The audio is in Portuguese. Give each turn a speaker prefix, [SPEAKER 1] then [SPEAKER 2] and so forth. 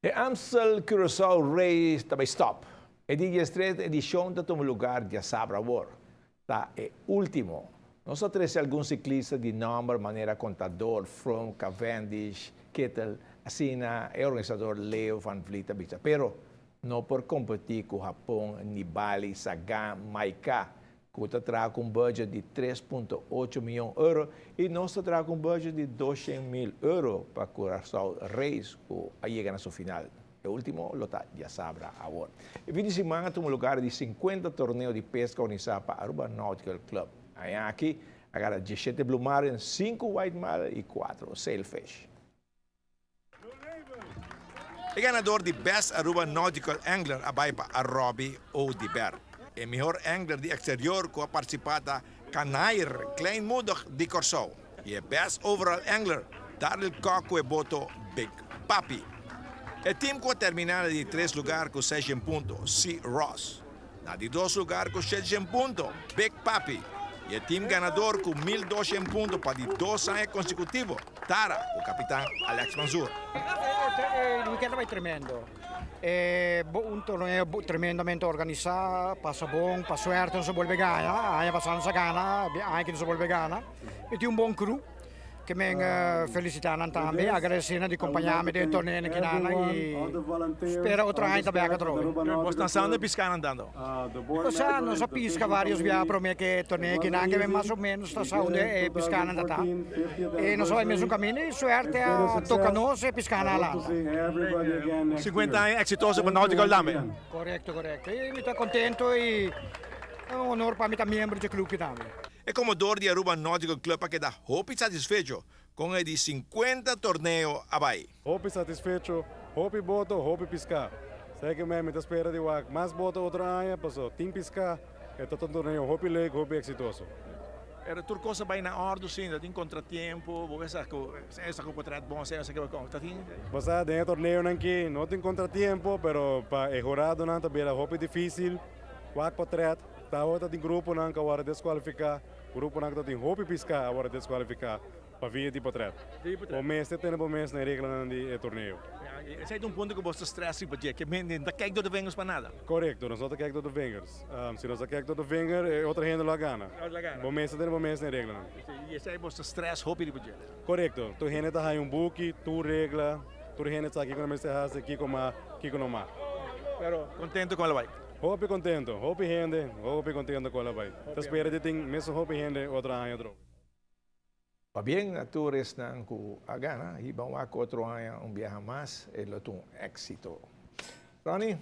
[SPEAKER 1] E Amstel Curaçao Race também stop. E di stretta edição da tomo lugar de Sabra War. Tá é último. Nós trouxemos alguns ciclistas de nome, maneira Contador, From, Cavendish, Kittel, Assina, e organizador Leo Van Vliet, bicha. Pero não por competir com o Japão, Nibali, Sagan, Maika, que está com um budget de 3,8 milhões de euros e nós está com um budget de 200 mil euros para Curaçao Race, que chega na sua final. O último lota já sabra agora. E fim de semana tem um lugar de 50 torneios de pesca organizado para Aruba Nautical Club. Aí aqui, agora 17 Blue Marlin, 5 White Marlin e 4 Sailfish.
[SPEAKER 2] O ganador de Best Aruba Nautical Angler abay para Robbie Odiber. O melhor angler de exterior que participada Canair Klein Moedig de Curaçao. E o Best Overall Angler Daryl Kock e boto Big Papi. O time que terminara de 3 lugares com 6 pontos, C. Ross. Na de 2 lugares com 7 pontos, Big Papi. E o time ganador com 1.200 pontos para de 2 anos consecutivos, Tara, o capitão Alex Manzur.
[SPEAKER 3] El weekend vai tremendo. Un torneo tremendamente organizado, passa bom, passa suerte, non si vuole ganhar, há bastante gana, anche non si vuole ganhar. E tem um bom crew, que me felicitando também, agradecendo de acompanhar-me dentro do torneio aqui e espero outra vez também a troca.
[SPEAKER 2] Você está andando e piscando andando?
[SPEAKER 3] Você não só pisca vários viagens para mim que torneio aqui que vem mais ou menos está saúde e piscando andando. E nós vamos mesmo caminho e suerte toca nós e piscando lá.
[SPEAKER 2] 50 anos exitoso para Nautical também.
[SPEAKER 3] Correto. E me estou contente e é um honor para mim também membro do clube também.
[SPEAKER 2] O comodoro de Aruba Nautical Club para quedar hope satisfecho com o de 50 torneos abai.
[SPEAKER 4] Hope satisfecho, hope boto, hope piscar. Sei que mesmo te espera de wak, mais boto outra ano, passou, tim piscar, e todo torneio hope leg, hope exitoso.
[SPEAKER 2] Era tudo coisa bem na ordem, sim, tem contratempo, essa que pode bom, essa que vai contar.
[SPEAKER 4] Passar dentro do torneio aqui, não tem contratempo, pero para errado não também hope difícil, wak potret, tá outra de grupo não que agora desqualificar. O grupo não tem roupa piscar, agora desqualificar para vir de potret. O mês tem um mês na regra do torneio.
[SPEAKER 2] Esse é um ponto que você estressa, porque que não quer que vengers para nada.
[SPEAKER 4] Correto, nós não queremos todo vengers. Se nós queremos todo venger, outra gente lá gana. O mês tem um mês na regra.
[SPEAKER 2] E esse é você estressa, roupa de budget.
[SPEAKER 4] Correto, tu gente tá aí book, tu regla, tu gente está aqui com a mesa raça, aqui com o mar.
[SPEAKER 2] Pero contente com ela vai.
[SPEAKER 4] Hope contento, hope contento com ela vai. Te espera de ter mesmo hope gente outra ano outro.
[SPEAKER 1] Va bien, tú eres a gana y vamos a 4 años un viaje más, es un éxito. Ronnie.